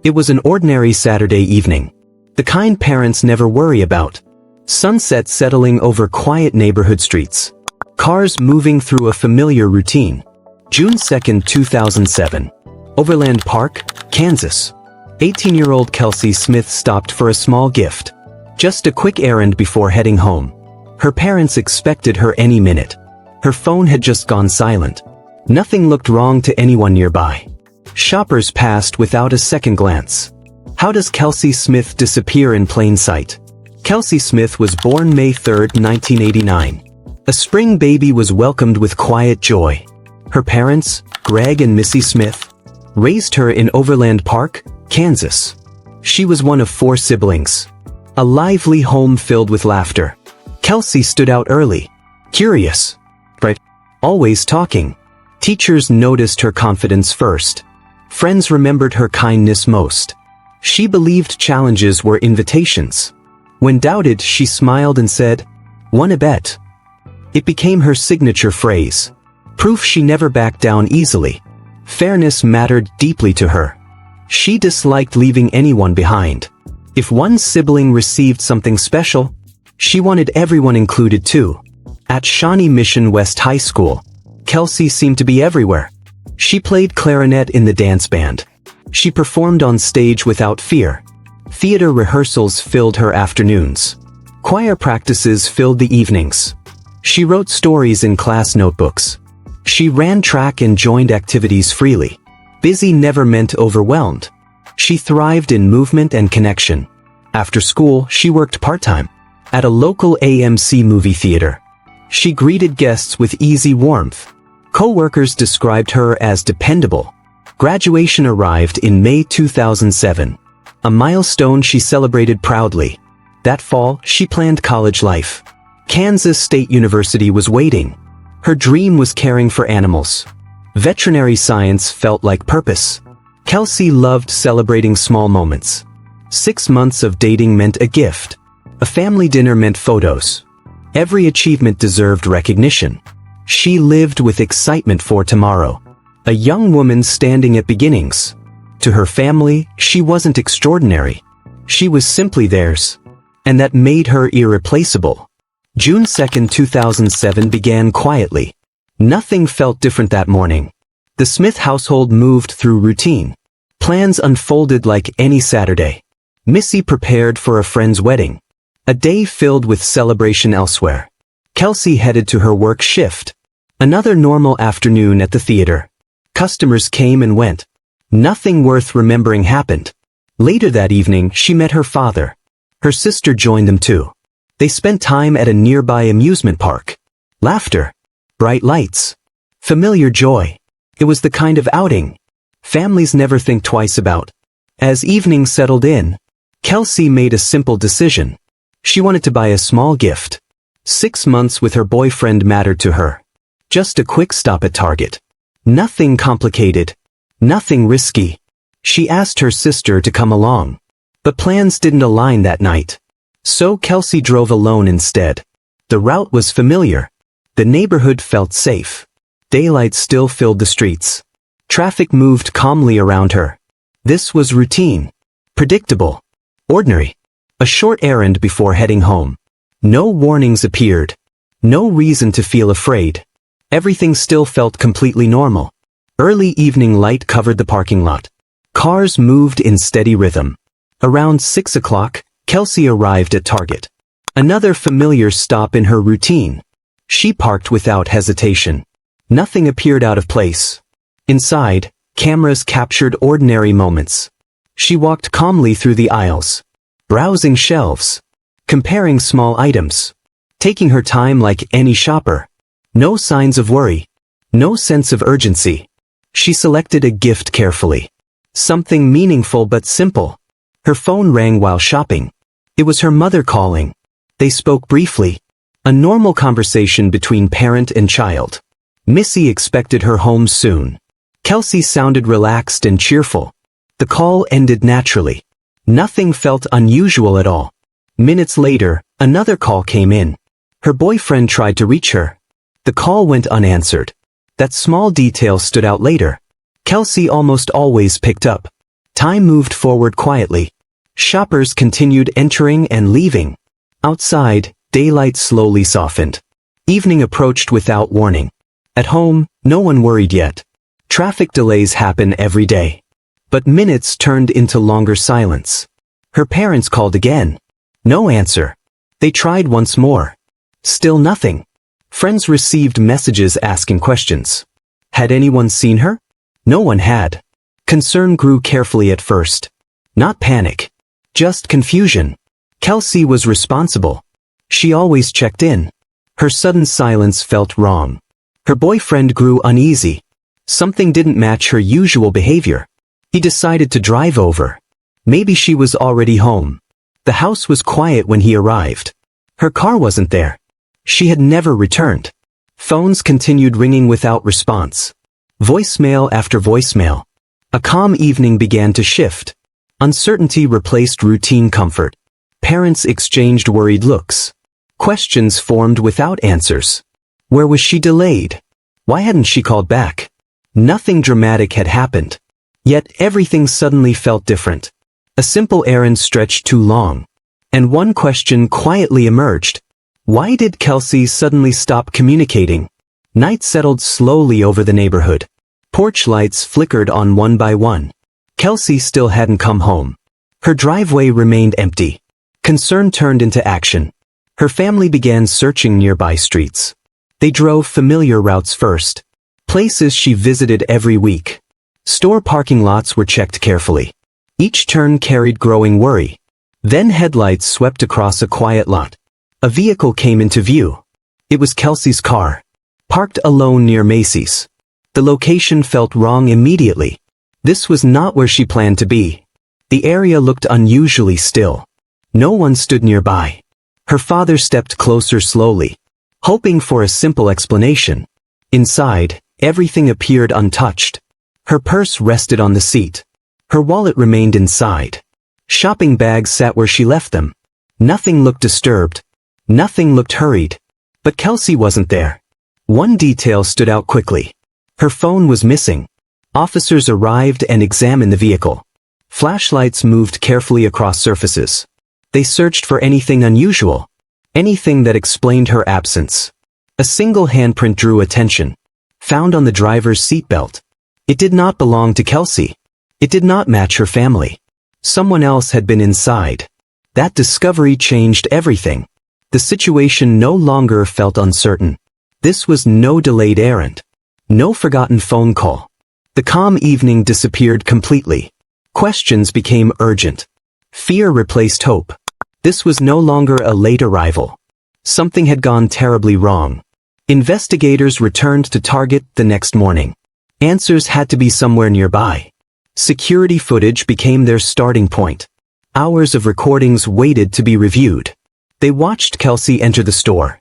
It was an ordinary Saturday evening. The kind parents never worry about. Sunset settling over quiet neighborhood streets. Cars moving through a familiar routine. June 2, 2007. Overland Park, Kansas. 18-year-old Kelsey Smith stopped for a small gift. Just a quick errand before heading home. Her parents expected her any minute. Her phone had just gone silent. Nothing looked wrong to anyone nearby. Shoppers passed without a second glance. How does Kelsey Smith disappear in plain sight? Kelsey Smith was born May 3, 1989. A spring baby was welcomed with quiet joy. Her parents, Greg and Missy Smith, raised her in Overland Park, Kansas. She was one of 4 siblings. A lively home filled with laughter. Kelsey stood out early. Curious. Bright. Always talking. Teachers noticed her confidence first. Friends remembered her kindness most. She believed challenges were invitations. When doubted, she smiled and said, "Wanna bet?" It became her signature phrase. Proof she never backed down easily. Fairness mattered deeply to her. She disliked leaving anyone behind. If one sibling received something special, she wanted everyone included too. At Shawnee Mission West High School, Kelsey seemed to be everywhere. She played clarinet in the dance band. She performed on stage without fear. Theater rehearsals filled her afternoons. Choir practices filled the evenings. She wrote stories in class notebooks. She ran track and joined activities freely. Busy never meant overwhelmed. She thrived in movement and connection. After school, she worked part-time at a local AMC movie theater. She greeted guests with easy warmth. Co-workers described her as dependable. Graduation arrived in May 2007. A milestone she celebrated proudly. That fall, she planned college life. Kansas State University was waiting. Her dream was caring for animals. Veterinary science felt like purpose. Kelsey loved celebrating small moments. 6 months of dating meant a gift. A family dinner meant photos. Every achievement deserved recognition. She lived with excitement for tomorrow. A young woman standing at beginnings. To her family, she wasn't extraordinary. She was simply theirs. And that made her irreplaceable. June 2, 2007 began quietly. Nothing felt different that morning. The Smith household moved through routine. Plans unfolded like any Saturday. Missy prepared for a friend's wedding. A day filled with celebration elsewhere. Kelsey headed to her work shift. Another normal afternoon at the theater. Customers came and went. Nothing worth remembering happened. Later that evening, she met her father. Her sister joined them too. They spent time at a nearby amusement park. Laughter. Bright lights. Familiar joy. It was the kind of outing families never think twice about. As evening settled in, Kelsey made a simple decision. She wanted to buy a small gift. 6 months with her boyfriend mattered to her. Just a quick stop at Target. Nothing complicated. Nothing risky. She asked her sister to come along. But plans didn't align that night. So Kelsey drove alone instead. The route was familiar. The neighborhood felt safe. Daylight still filled the streets. Traffic moved calmly around her. This was routine. Predictable. Ordinary. A short errand before heading home. No warnings appeared. No reason to feel afraid. Everything still felt completely normal. Early evening light covered the parking lot. Cars moved in steady rhythm. Around 6 o'clock, Kelsey arrived at Target. Another familiar stop in her routine. She parked without hesitation. Nothing appeared out of place. Inside, cameras captured ordinary moments. She walked calmly through the aisles. Browsing shelves. Comparing small items. Taking her time like any shopper. No signs of worry. No sense of urgency. She selected a gift carefully. Something meaningful but simple. Her phone rang while shopping. It was her mother calling. They spoke briefly. A normal conversation between parent and child. Missy expected her home soon. Kelsey sounded relaxed and cheerful. The call ended naturally. Nothing felt unusual at all. Minutes later, another call came in. Her boyfriend tried to reach her. The call went unanswered. That small detail stood out later. Kelsey almost always picked up. Time moved forward quietly. Shoppers continued entering and leaving. Outside, daylight slowly softened. Evening approached without warning. At home, no one worried yet. Traffic delays happen every day. But minutes turned into longer silence. Her parents called again. No answer. They tried once more. Still nothing. Friends received messages asking questions. Had anyone seen her? No one had. Concern grew carefully at first. Not panic. Just confusion. Kelsey was responsible. She always checked in. Her sudden silence felt wrong. Her boyfriend grew uneasy. Something didn't match her usual behavior. He decided to drive over. Maybe she was already home. The house was quiet when he arrived. Her car wasn't there. She had never returned. Phones continued ringing without response. Voicemail after voicemail. A calm evening began to shift. Uncertainty replaced routine comfort. Parents exchanged worried looks. Questions formed without answers. Where was she delayed? Why hadn't she called back? Nothing dramatic had happened. Yet everything suddenly felt different. A simple errand stretched too long. And one question quietly emerged. Why did Kelsey suddenly stop communicating? Night settled slowly over the neighborhood. Porch lights flickered on one by one. Kelsey still hadn't come home. Her driveway remained empty. Concern turned into action. Her family began searching nearby streets. They drove familiar routes first. Places she visited every week. Store parking lots were checked carefully. Each turn carried growing worry. Then headlights swept across a quiet lot. A vehicle came into view. It was Kelsey's car. Parked alone near Macy's. The location felt wrong immediately. This was not where she planned to be. The area looked unusually still. No one stood nearby. Her father stepped closer slowly, hoping for a simple explanation. Inside, everything appeared untouched. Her purse rested on the seat. Her wallet remained inside. Shopping bags sat where she left them. Nothing looked disturbed. Nothing looked hurried. But Kelsey wasn't there. One detail stood out quickly. Her phone was missing. Officers arrived and examined the vehicle. Flashlights moved carefully across surfaces. They searched for anything unusual. Anything that explained her absence. A single handprint drew attention. Found on the driver's seatbelt. It did not belong to Kelsey. It did not match her family. Someone else had been inside. That discovery changed everything. The situation no longer felt uncertain. This was no delayed errand. No forgotten phone call. The calm evening disappeared completely. Questions became urgent. Fear replaced hope. This was no longer a late arrival. Something had gone terribly wrong. Investigators returned to Target the next morning. Answers had to be somewhere nearby. Security footage became their starting point. Hours of recordings waited to be reviewed. They watched Kelsey enter the store.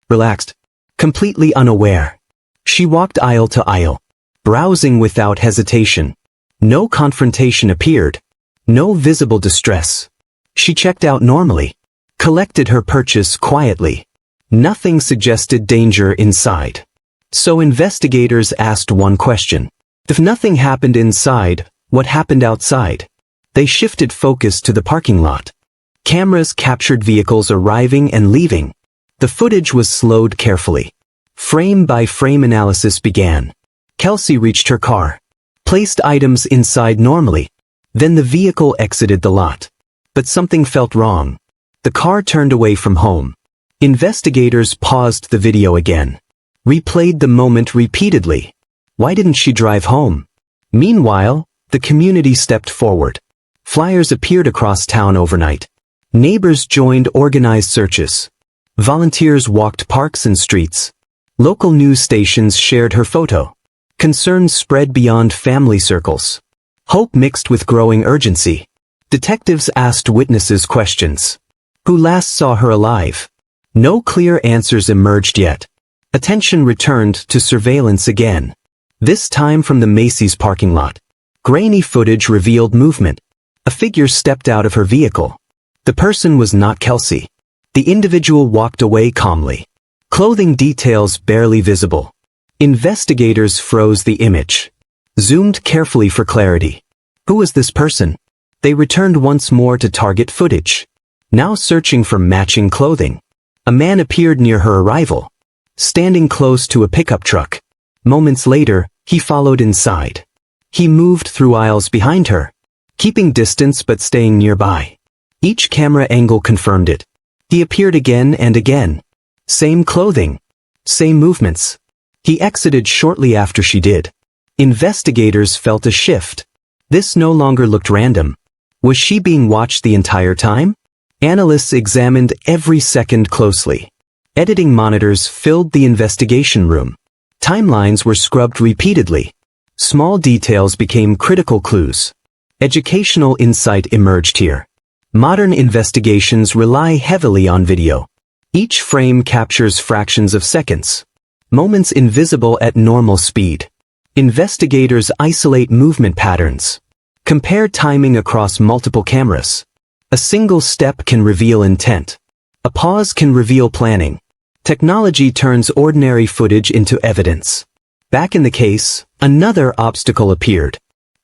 Relaxed. Completely unaware. She walked aisle to aisle, browsing without hesitation. No confrontation appeared. No visible distress. She checked out normally. Collected her purchase quietly. Nothing suggested danger inside. So investigators asked one question. If nothing happened inside, what happened outside? They shifted focus to the parking lot. Cameras captured vehicles arriving and leaving. The footage was slowed carefully. Frame-by-frame analysis began. Kelsey reached her car. Placed items inside normally. Then the vehicle exited the lot. But something felt wrong. The car turned away from home. Investigators paused the video again. Replayed the moment repeatedly. Why didn't she drive home? Meanwhile, the community stepped forward. Flyers appeared across town overnight. Neighbors joined organized searches. Volunteers walked parks and streets. Local news stations shared her photo. Concerns spread beyond family circles. Hope mixed with growing urgency. Detectives asked witnesses questions. Who last saw her alive? No clear answers emerged yet. Attention returned to surveillance again. This time from the Macy's parking lot. Grainy footage revealed movement. A figure stepped out of her vehicle. The person was not Kelsey. The individual walked away calmly. Clothing details barely visible. Investigators froze the image. Zoomed carefully for clarity. Who was this person? They returned once more to target footage. Now searching for matching clothing. A man appeared near her arrival, standing close to a pickup truck. Moments later, he followed inside. He moved through aisles behind her, keeping distance but staying nearby. Each camera angle confirmed it. He appeared again and again. Same clothing. Same movements. He exited shortly after she did. Investigators felt a shift. This no longer looked random. Was she being watched the entire time? Analysts examined every second closely. Editing monitors filled the investigation room. Timelines were scrubbed repeatedly. Small details became critical clues. Educational insight emerged here. Modern investigations rely heavily on video. Each frame captures fractions of seconds. Moments invisible at normal speed. Investigators isolate movement patterns. Compare timing across multiple cameras. A single step can reveal intent. A pause can reveal planning. Technology turns ordinary footage into evidence. Back in the case, another obstacle appeared.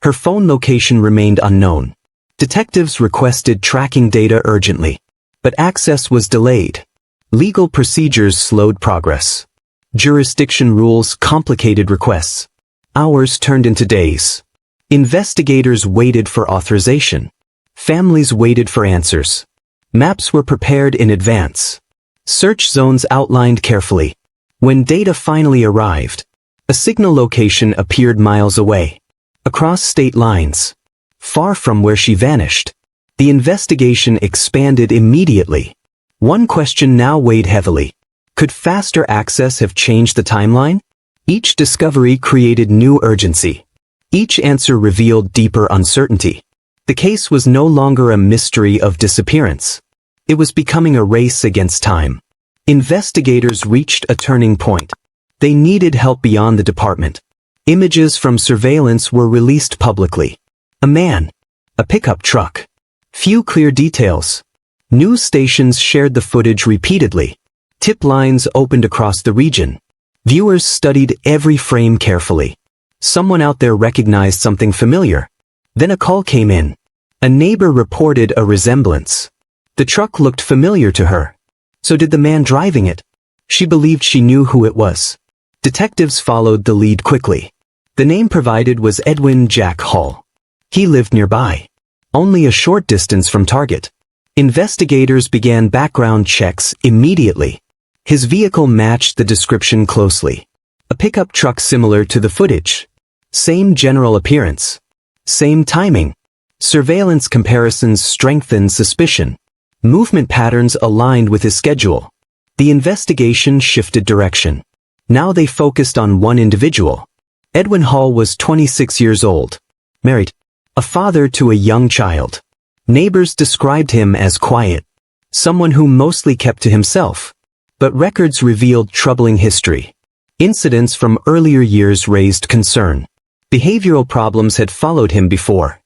Her phone location remained unknown. Detectives requested tracking data urgently, but access was delayed. Legal procedures slowed progress. Jurisdiction rules complicated requests. Hours turned into days. Investigators waited for authorization. Families waited for answers. Maps were prepared in advance. Search zones outlined carefully. When data finally arrived, a signal location appeared miles away, across state lines, far from where she vanished. The investigation expanded immediately. One question now weighed heavily. Could faster access have changed the timeline? Each discovery created new urgency. Each answer revealed deeper uncertainty. The case was no longer a mystery of disappearance. It was becoming a race against time. Investigators reached a turning point. They needed help beyond the department. Images from surveillance were released publicly. A man. A pickup truck. Few clear details. News stations shared the footage repeatedly. Tip lines opened across the region. Viewers studied every frame carefully. Someone out there recognized something familiar. Then a call came in. A neighbor reported a resemblance. The truck looked familiar to her. So did the man driving it. She believed she knew who it was. Detectives followed the lead quickly. The name provided was Edwin Jack Hall. He lived nearby, only a short distance from target. Investigators began background checks immediately. His vehicle matched the description closely. A pickup truck similar to the footage. Same general appearance. Same timing. Surveillance comparisons strengthened suspicion. Movement patterns aligned with his schedule. The investigation shifted direction. Now they focused on one individual. Edwin Hall was 26 years old, married, a father to a young child. Neighbors described him as quiet, someone who mostly kept to himself. But records revealed troubling history. Incidents from earlier years raised concern. Behavioral problems had followed him before.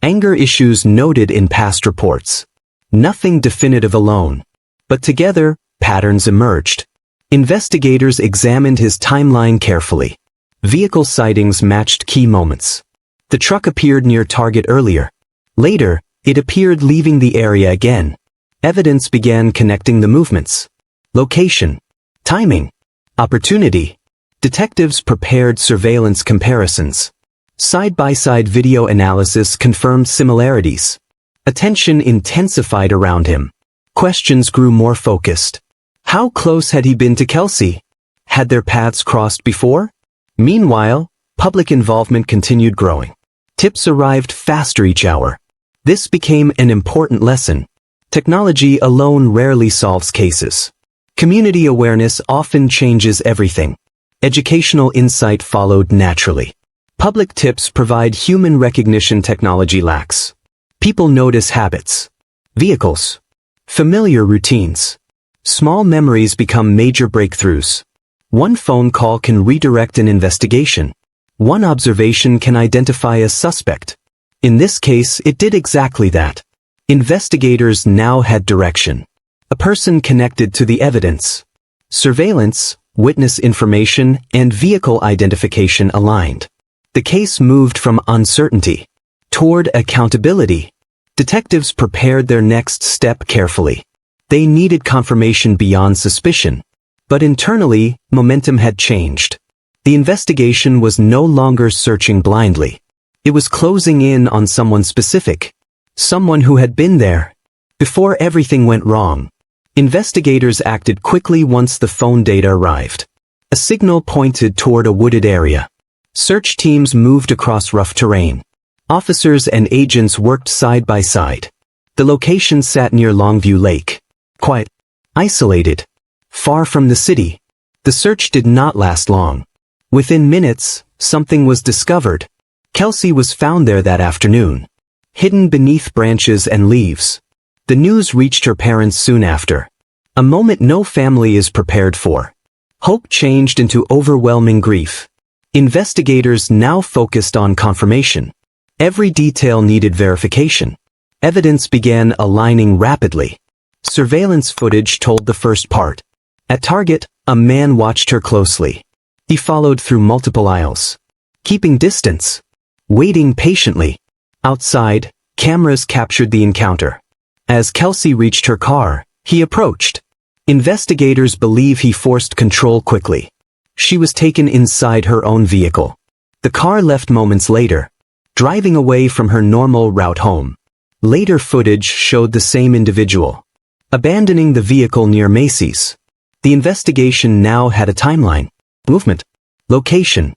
Anger issues noted in past reports. Nothing definitive alone. But together, patterns emerged. Investigators examined his timeline carefully. Vehicle sightings matched key moments. The truck appeared near target earlier. Later, it appeared leaving the area again. Evidence began connecting the movements. Location. Timing. Opportunity. Detectives prepared surveillance comparisons. Side-by-side video analysis confirmed similarities. Attention intensified around him. Questions grew more focused. How close had he been to Kelsey? Had their paths crossed before? Meanwhile, public involvement continued growing. Tips arrived faster each hour. This became an important lesson. Technology alone rarely solves cases. Community awareness often changes everything. Educational insight followed naturally. Public tips provide human recognition technology lacks. People notice habits. Vehicles. Familiar routines. Small memories become major breakthroughs. One phone call can redirect an investigation. One observation can identify a suspect. In this case, it did exactly that. Investigators now had direction. A person connected to the evidence. Surveillance, witness information, and vehicle identification aligned. The case moved from uncertainty Toward accountability, detectives prepared their next step carefully. They needed confirmation beyond suspicion. But internally, momentum had changed. The investigation was no longer searching blindly. It was closing in on someone specific. Someone who had been there. Before everything went wrong, investigators acted quickly once the phone data arrived. A signal pointed toward a wooded area. Search teams moved across rough terrain. Officers and agents worked side by side. The location sat near Longview Lake. Quiet. Isolated. Far from the city. The search did not last long. Within minutes, something was discovered. Kelsey was found there that afternoon. Hidden beneath branches and leaves. The news reached her parents soon after. A moment no family is prepared for. Hope changed into overwhelming grief. Investigators now focused on confirmation. Every detail needed verification. Evidence began aligning rapidly. Surveillance footage told the first part. At Target, a man watched her closely. He followed through multiple aisles. Keeping distance. Waiting patiently. Outside, cameras captured the encounter. As Kelsey reached her car, he approached. Investigators believe he forced control quickly. She was taken inside her own vehicle. The car left moments later, driving away from her normal route home. Later footage showed the same individual, abandoning the vehicle near Macy's. The investigation now had a timeline. Movement. Location.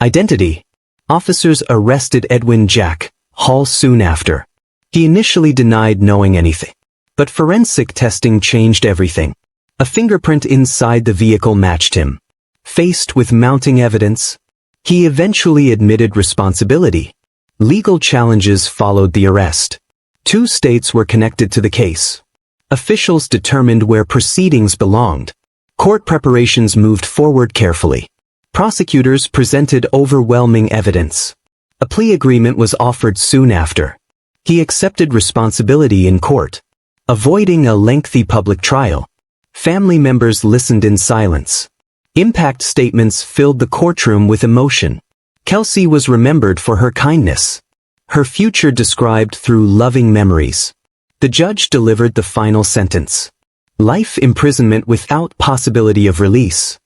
Identity. Officers arrested Edwin Jack Hall soon after. He initially denied knowing anything. But forensic testing changed everything. A fingerprint inside the vehicle matched him. Faced with mounting evidence, he eventually admitted responsibility. Legal challenges followed the arrest. 2 states were connected to the case. Officials determined where proceedings belonged. Court preparations moved forward carefully. Prosecutors presented overwhelming evidence. A plea agreement was offered soon after. He accepted responsibility in court, avoiding a lengthy public trial. Family members listened in silence. Impact statements filled the courtroom with emotion. Kelsey was remembered for her kindness. Her future described through loving memories. The judge delivered the final sentence. Life imprisonment without possibility of release.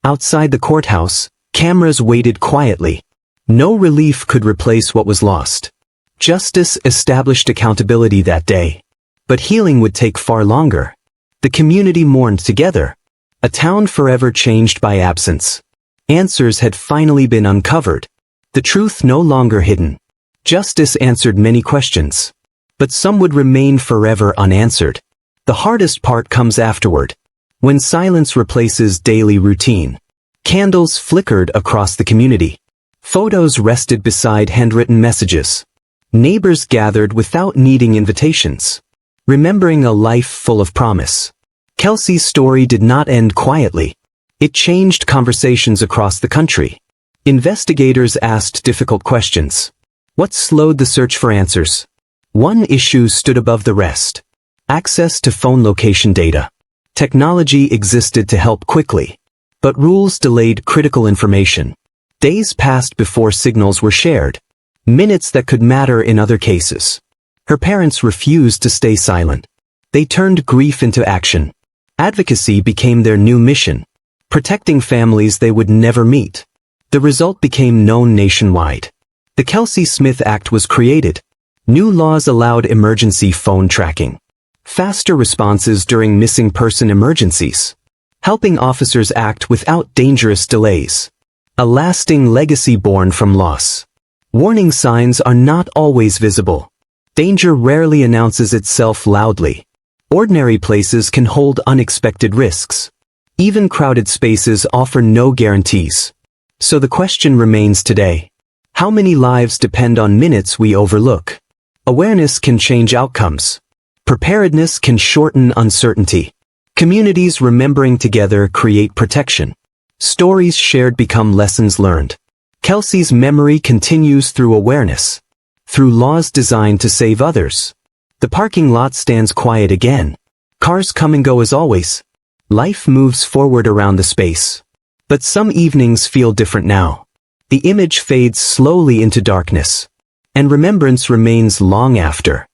Outside the courthouse, cameras waited quietly. No relief could replace what was lost. Justice established accountability that day. But healing would take far longer. The community mourned together. A town forever changed by absence. Answers had finally been uncovered. The truth no longer hidden. Justice answered many questions. But some would remain forever unanswered. The hardest part comes afterward. When silence replaces daily routine. Candles flickered across the community. Photos rested beside handwritten messages. Neighbors gathered without needing invitations. Remembering a life full of promise. Kelsey's story did not end quietly. It changed conversations across the country. Investigators asked difficult questions. What slowed the search for answers? One issue stood above the rest. Access to phone location data. Technology existed to help quickly. But rules delayed critical information. Days passed before signals were shared. Minutes that could matter in other cases. Her parents refused to stay silent. They turned grief into action. Advocacy became their new mission. Protecting families they would never meet. The result became known nationwide. The Kelsey Smith Act was created. New laws allowed emergency phone tracking. Faster responses during missing person emergencies. Helping officers act without dangerous delays. A lasting legacy born from loss. Warning signs are not always visible. Danger rarely announces itself loudly. Ordinary places can hold unexpected risks. Even crowded spaces offer no guarantees. So the question remains today. How many lives depend on minutes we overlook? Awareness can change outcomes. Preparedness can shorten uncertainty. Communities remembering together create protection. Stories shared become lessons learned. Kelsey's memory continues through awareness. Through laws designed to save others. The parking lot stands quiet again. Cars come and go as always. Life moves forward around the space. But some evenings feel different now. The image fades slowly into darkness. and remembrance remains long after.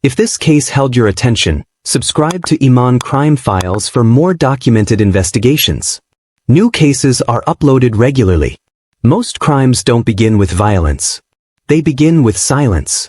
If this case held your attention, subscribe to Iman Crime Files for more documented investigations. New cases are uploaded regularly. Most crimes don't begin with violence. They begin with silence.